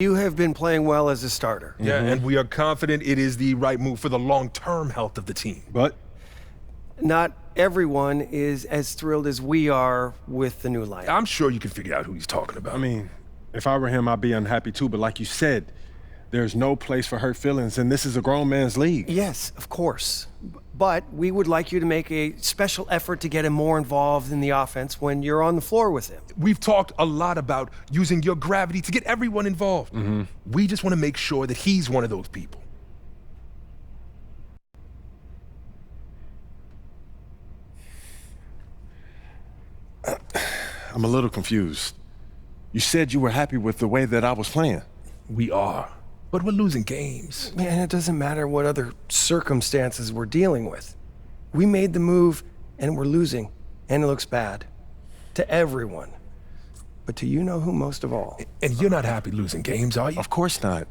You have been playing well as a starter. Yeah, and we are confident it is the right move for the long-term health of the team. But Not everyone is as thrilled as we are with the new lineup. I'm sure you can figure out who he's talking about. I mean, if I were him, I'd be unhappy too. But like you said, there's no place for hurt feelings, and this is a grown man's league. Yes, of course. But we would like you to make a special effort to get him more involved in the offense when you're on the floor with him. We've talked a lot about using your gravity to get everyone involved. We just want to make sure that he's one of those people. I'm a little confused. You said you were happy with the way that I was playing. We are, but we're losing games. Man, it doesn't matter what other circumstances we're dealing with. We made the move, and we're losing, and it looks bad. To everyone. But to you-know-who most of all. And you're not happy losing games, are you? Of course not.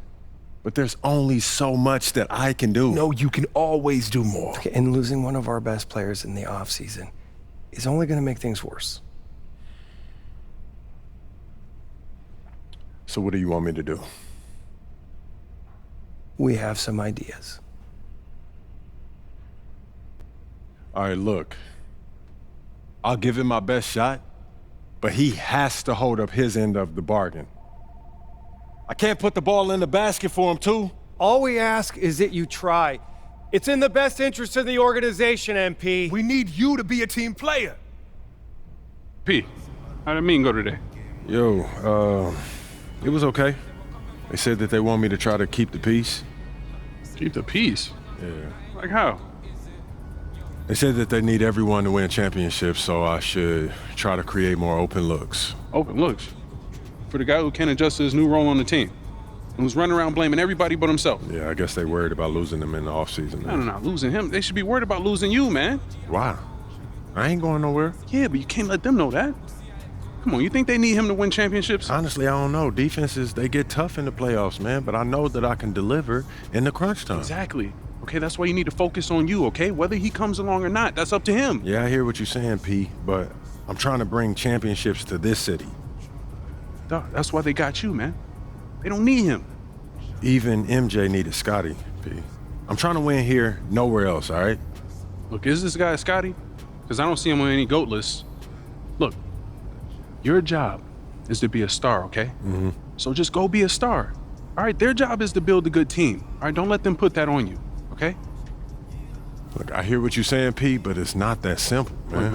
But there's only so much that I can do. No, you can always do more. Okay, and losing one of our best players in the offseason is only going to make things worse. So what do you want me to do? We have some ideas. All right, look. I'll give him my best shot, but he has to hold up his end of the bargain. I can't put the ball in the basket for him, too. All we ask is that you try. It's in the best interest of the organization, MP. We need you to be a team player. P, how'd the meeting go today? Yo, it was okay. They said that they want me to try to keep the peace. Keep the peace? Yeah. Like how? They said that they need everyone to win championships, so I should try to create more open looks. Open looks. For the guy who can't adjust to his new role on the team. And who's running around blaming everybody but himself. Yeah, I guess they worried about losing them in the offseason. No, losing him. They should be worried about losing you, man. Why? I ain't going nowhere. Yeah, but you can't let them know that. Come on, you think they need him to win championships? Honestly, I don't know. Defenses, they get tough in the playoffs, man, but I know that I can deliver in the crunch time. Exactly. Okay, that's why you need to focus on you, okay? Whether he comes along or not, that's up to him. Yeah, I hear what you're saying, P, but I'm trying to bring championships to this city. Duh, that's why they got you, man. They don't need him. Even MJ needed Scotty, P. I'm trying to win here, nowhere else, all right? Look, is this guy Scotty? Because I don't see him on any GOAT lists. Look, your job is to be a star, okay? So just go be a star. All right, their job is to build a good team. All right, don't let them put that on you, okay? Look, I hear what you're saying, P, but it's not that simple, man. Look,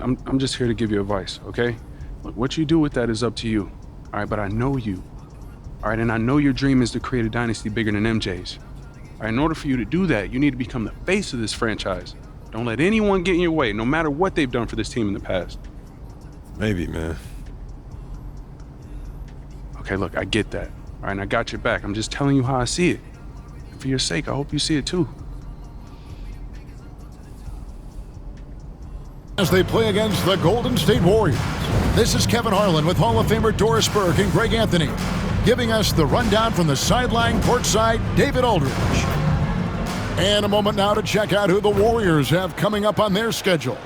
man, I'm just here to give you advice, okay? Look, what you do with that is up to you. All right, but I know you. All right, and I know your dream is to create a dynasty bigger than MJ's. All right, in order for you to do that, you need to become the face of this franchise. Don't let anyone get in your way, no matter what they've done for this team in the past. Maybe, man. Okay, look, I get that. All right, and I got your back. I'm just telling you how I see it. And for your sake, I hope you see it too. As they play against the Golden State Warriors. This is Kevin Harlan with Hall of Famer Doris Burke and Greg Anthony, giving us the rundown from the sideline courtside, David Aldridge. And a moment now to check out who the Warriors have coming up on their schedule.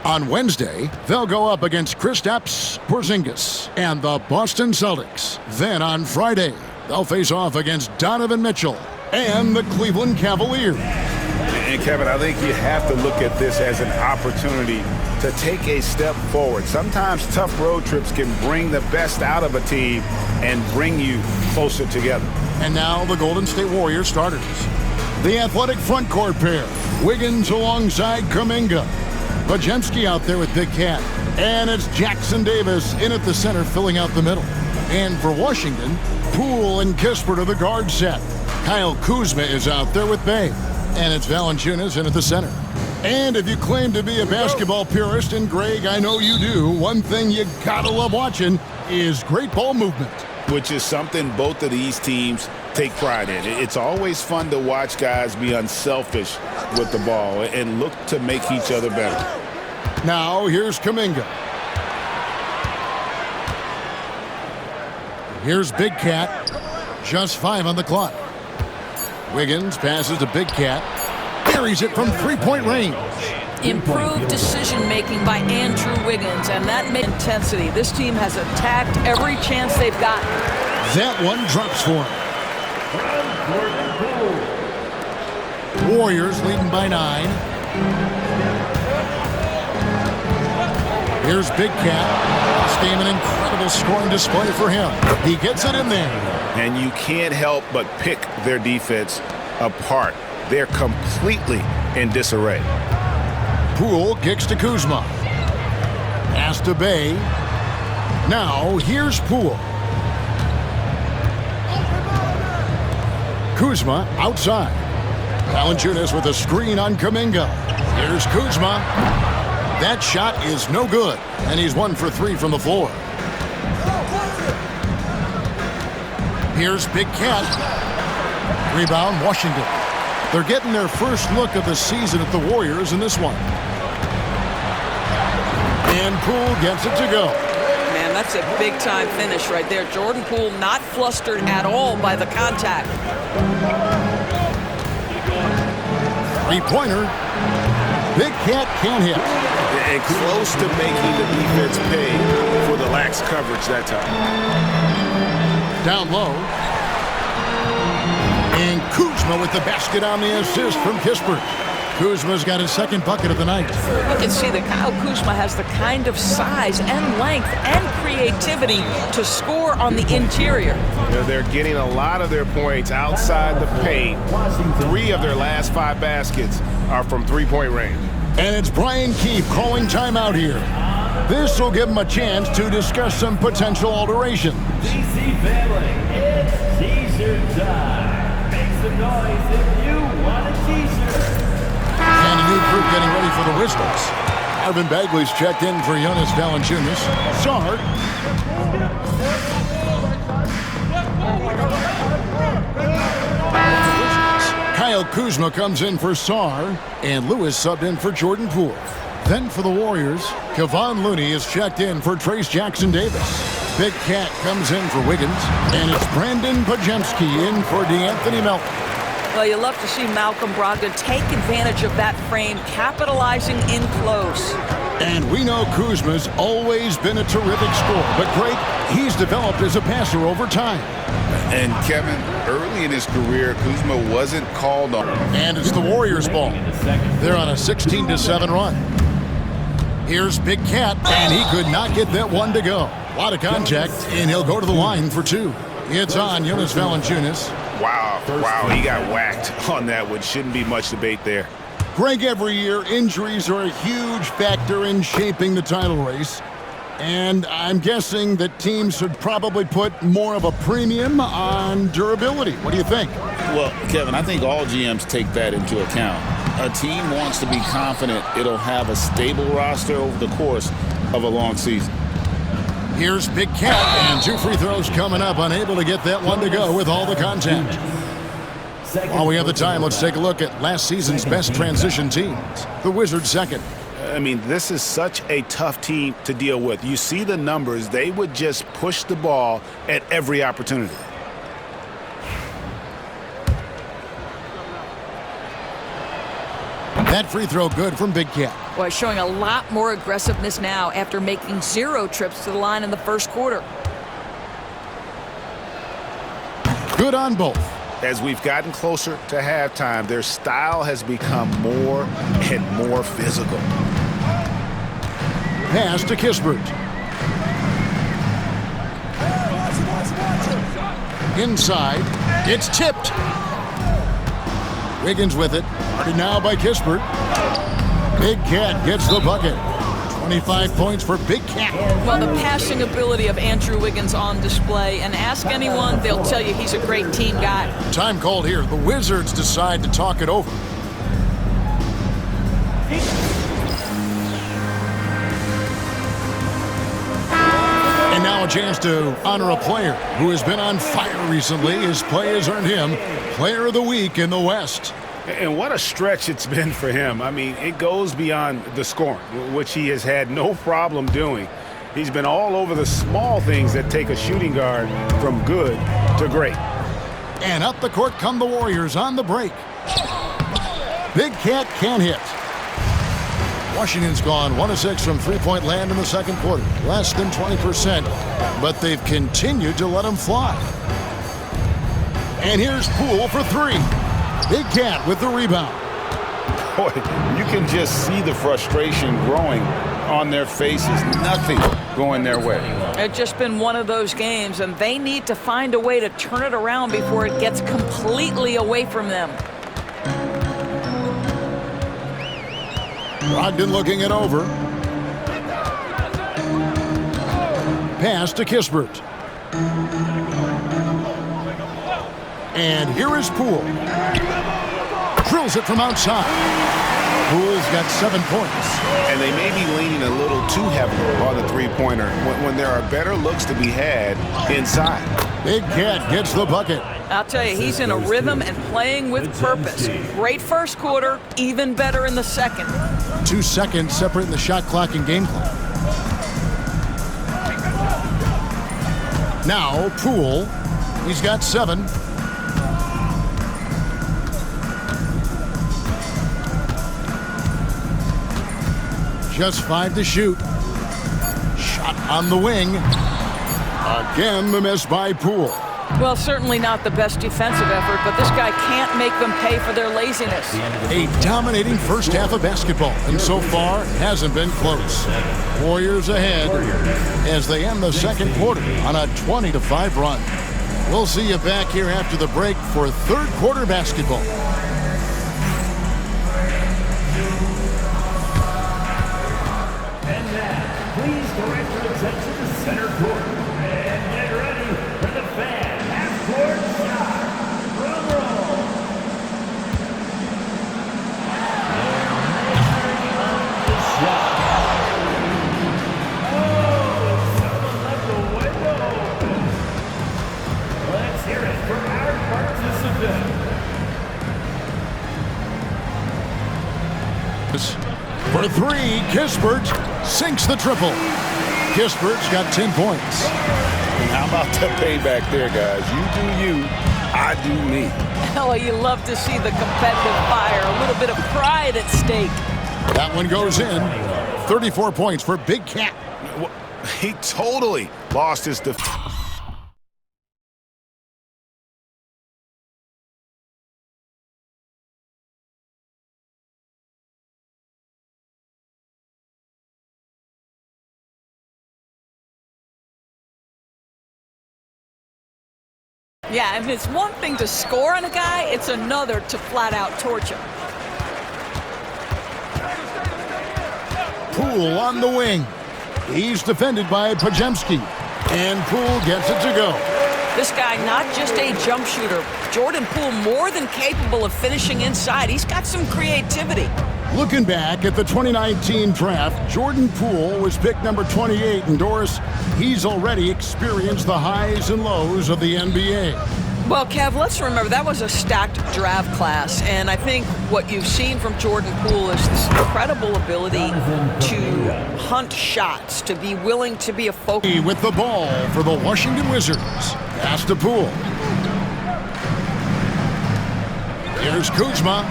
On Wednesday, they'll go up against Kristaps Porzingis and the Boston Celtics. Then on Friday, they'll face off against Donovan Mitchell and the Cleveland Cavaliers. And Kevin, I think you have to look at this as an opportunity to take a step forward. Sometimes tough road trips can bring the best out of a team and bring you closer together. And now the Golden State Warriors starters. The athletic front court pair, Wiggins alongside Kuminga. Podziemski out there with Big Cat. And it's Jackson Davis in at the center filling out the middle. And for Washington, Poole and Kisper to the guard set. Kyle Kuzma is out there with Bay. And it's Valanciunas in at the center. And if you claim to be a basketball purist, and Greg, I know you do, one thing you gotta love watching is great ball movement. Which is something both of these teams take pride in. It's always fun to watch guys be unselfish with the ball and look to make each other better. Now here's Kuminga. Here's Big Cat. Just 5 on the clock. Wiggins passes to Big Cat. Buries it from three-point range. Improved decision-making by Andrew Wiggins, and that made intensity. This team has attacked every chance they've gotten. That one drops for him. Warriors leading by 9. Here's Big Cat. This game an incredible scoring display for him. He gets it in there. And you can't help but pick their defense apart. They're completely in disarray. Poole kicks to Kuzma. Pass to Bay. Now here's Poole. Kuzma outside. Valanciunas with a screen on Kuminga. Here's Kuzma. That shot is no good, and he's 1 for 3 from the floor. Here's Big Cat. Rebound, Washington. They're getting their first look of the season at the Warriors in this one. And Poole gets it to go. Man, that's a big-time finish right there. Jordan Poole not flustered at all by the contact. Three-pointer. Big Cat can't hit. And close to making the defense pay for the lax coverage that time. Down low. And Kuzma with the basket on the assist from Kispert. Kuzma's got his second bucket of the night. You can see that Kyle Kuzma has the kind of size and length and creativity to score on the interior. They're getting a lot of their points outside the paint. 3 of their last 5 baskets are from three-point range. And it's Brian Keefe calling timeout here. This will give him a chance to discuss some potential alterations. DC family, it's t-shirt time. Make some noise if you want a t-shirt. And a new group getting ready for the Wizards. Marvin Bagley's checked in for Jonas Valanciunas. Sarr. Kyle Kuzma comes in for Sarr, and Lewis subbed in for Jordan Poole. Then for the Warriors, Kevon Looney is checked in for Trace Jackson-Davis. Big Cat comes in for Wiggins, and it's Brandon Pajemski in for DeAnthony Melton. Well, you love to see Malcolm Brogdon take advantage of that frame, capitalizing in close. And we know Kuzma's always been a terrific scorer, but Greg, he's developed as a passer over time. And Kevin, early in his career, Kuzma wasn't called on. And it's the Warriors' ball. They're on a 16-7 run. Here's Big Cat, and he could not get that one to go. A lot of contact, and he'll go to the line for 2. It's on Jonas Valanciunas. Wow, he got whacked on that one. Shouldn't be much debate there. Greg, every year, injuries are a huge factor in shaping the title race. And I'm guessing that teams should probably put more of a premium on durability. What do you think? Well, Kevin, I think all GMs take that into account. A team wants to be confident it'll have a stable roster over the course of a long season. Here's Big Cat, and 2 free throws coming up, unable to get that one to go with all the contact. While we have the time, let's take a look at last season's best transition teams. The Wizards second. I mean, this is such a tough team to deal with. You see the numbers. They would just push the ball at every opportunity. That free throw good from Big Cat. Boy, showing a lot more aggressiveness now after making 0 trips to the line in the first quarter. Good on both. As we've gotten closer to halftime, their style has become more and more physical. Pass to Kispert. Inside, it's tipped. Wiggins with it. Guarded now by Kispert. Big Cat gets the bucket. 25 points for Big Cat. Well, the passing ability of Andrew Wiggins on display, and ask anyone, they'll tell you he's a great team guy. Time called here. The Wizards decide to talk it over. And now a chance to honor a player who has been on fire recently. His play has earned him Player of the Week in the West. And what a stretch it's been for him. I mean, it goes beyond the scoring, which he has had no problem doing. He's been all over the small things that take a shooting guard from good to great. And up the court come the Warriors on the break. Big Cat can't hit. Washington's gone 1 of 6 from three-point land in the second quarter. Less than 20%, but they've continued to let them fly. And here's Poole for three. Big Cat with the rebound. Boy, you can just see the frustration growing on their faces. Nothing going their way. It's just been one of those games, and they need to find a way to turn it around before it gets completely away from them. Brogdon looking it over. Pass to Kispert. And here is Poole. Drills it from outside. Poole's got 7 points. And they may be leaning a little too heavily on the three-pointer when there are better looks to be had inside. Big Cat gets the bucket. I'll tell you, he's in a rhythm and playing with purpose. Great first quarter, even better in the second. 2 seconds separating the shot clock and game clock. Now Poole, he's got 7. Just 5 to shoot. Shot on the wing. Again, the miss by Poole. Well, certainly not the best defensive effort, but this guy can't make them pay for their laziness. A dominating first half of basketball, and so far hasn't been close. Warriors ahead as they end the second quarter on a 20-5 run. We'll see you back here after the break for third quarter basketball. And now, please direct your attention to center court. And get ready for the fan half-court shot. Drum roll. The shot. Oh, someone left the window open. Let's hear it for our participant. For three, Kispert sinks the triple. Kispert's got 10 points. And how about the payback there, guys? You do you, I do me. Oh, you love to see the competitive fire, a little bit of pride at stake. That one goes in. 34 points for Big Cat. He totally lost his defense. Yeah, and it's one thing to score on a guy, it's another to flat out torch him. Poole on the wing. He's defended by Pajemski. And Poole gets it to go. This guy, not just a jump shooter. Jordan Poole more than capable of finishing inside. He's got some creativity. Looking back at the 2019 draft, Jordan Poole was picked number 28, and Doris, he's already experienced the highs and lows of the NBA. Well, Kev, let's remember that was a stacked draft class, and I think what you've seen from Jordan Poole is this incredible ability to hunt shots, to be willing to be a focal. With the ball for the Washington Wizards. Pass to Poole. Here's Kuzma.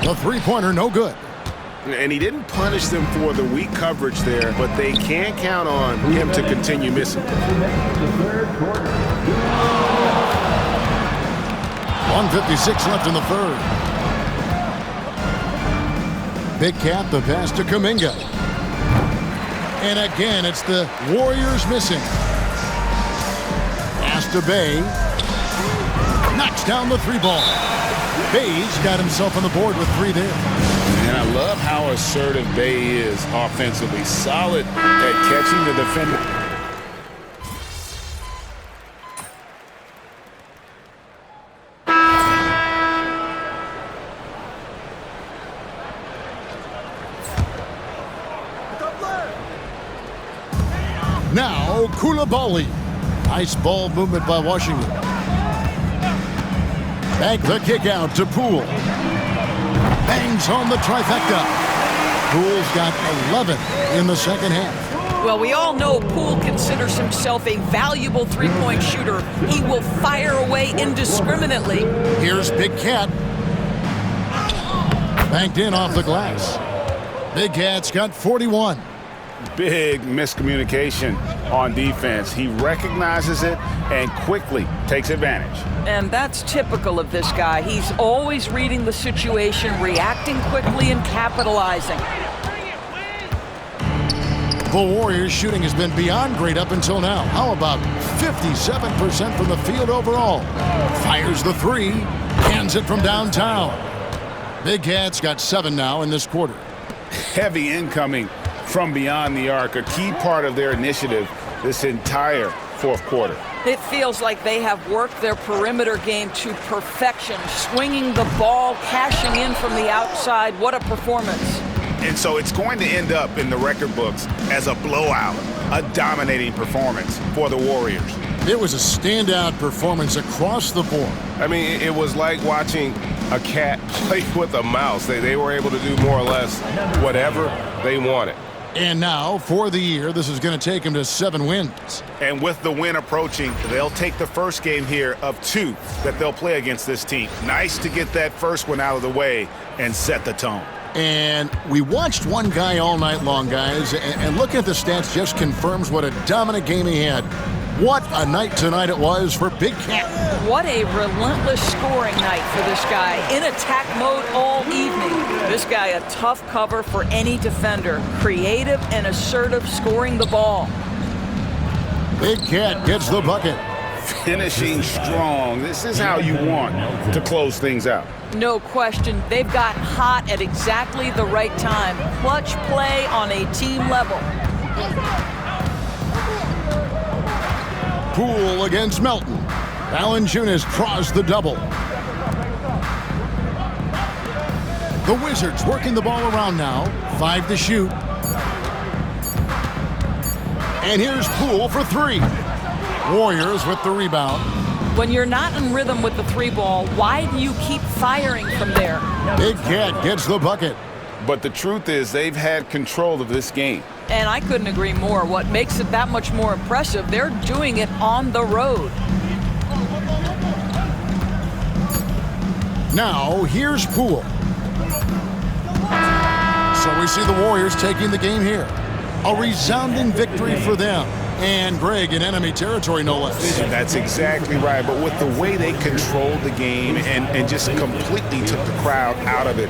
The three-pointer, no good. And he didn't punish them for the weak coverage there, but they can't count on him to continue missing. 1:56 left in the third. Big Cat, the pass to Kuminga. And again, it's the Warriors missing. Pass to Bay. Knocks down the three ball. Bay's got himself on the board with 3 there. And I love how assertive Bay is offensively. Solid at catching the defender. Now, Koulibaly. Nice ball movement by Washington. Back the kick out to Poole. Bangs on the trifecta. Poole's got 11 in the second half. Well, we all know Poole considers himself a valuable three-point shooter. He will fire away indiscriminately. Here's Big Cat. Banked in off the glass. Big Cat's got 41. Big miscommunication on defense. He recognizes it and quickly takes advantage. And that's typical of this guy. He's always reading the situation, reacting quickly, and capitalizing. The Warriors' shooting has been beyond great up until now. How about 57% from the field overall? Fires the three, hands it from downtown. Big Cat's got 7 now in this quarter. Heavy incoming from beyond the arc, a key part of their initiative this entire fourth quarter. It feels like they have worked their perimeter game to perfection, swinging the ball, cashing in from the outside. What a performance. And so it's going to end up in the record books as a blowout, a dominating performance for the Warriors. It was a standout performance across the board. I mean, it was like watching a cat play with a mouse. They were able to do more or less whatever they wanted. And now, for the year, this is going to take him to 7 wins. And with the win approaching, they'll take the first game here of 2 that they'll play against this team. Nice to get that first one out of the way and set the tone. And we watched one guy all night long, guys, and looking at the stats just confirms what a dominant game he had. What a night tonight it was for Big Cat. What a relentless scoring night for this guy. In attack mode all evening. This guy a tough cover for any defender. Creative and assertive scoring the ball. Big Cat gets the bucket. Finishing strong. This is how you want to close things out. No question. They've gotten hot at exactly the right time. Clutch play on a team level. Poole against Melton. Valanciunas draws the double. The Wizards working the ball around now. 5 to shoot. And here's Poole for 3. Warriors with the rebound. When you're not in rhythm with the 3-ball, why do you keep firing from there? Big Cat gets the bucket. But the truth is they've had control of this game. And I couldn't agree more. What makes it that much more impressive, they're doing it on the road. Now, here's Poole. So we see the Warriors taking the game here. A resounding victory for them. And Greg in enemy territory, no less. That's exactly right. But with the way they controlled the game and just completely took the crowd out of it,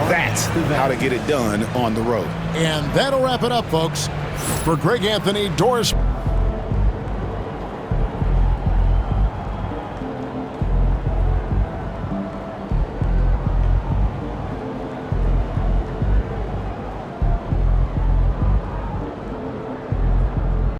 that's how to get it done on the road. And that'll wrap it up, folks. For Greg Anthony, Doris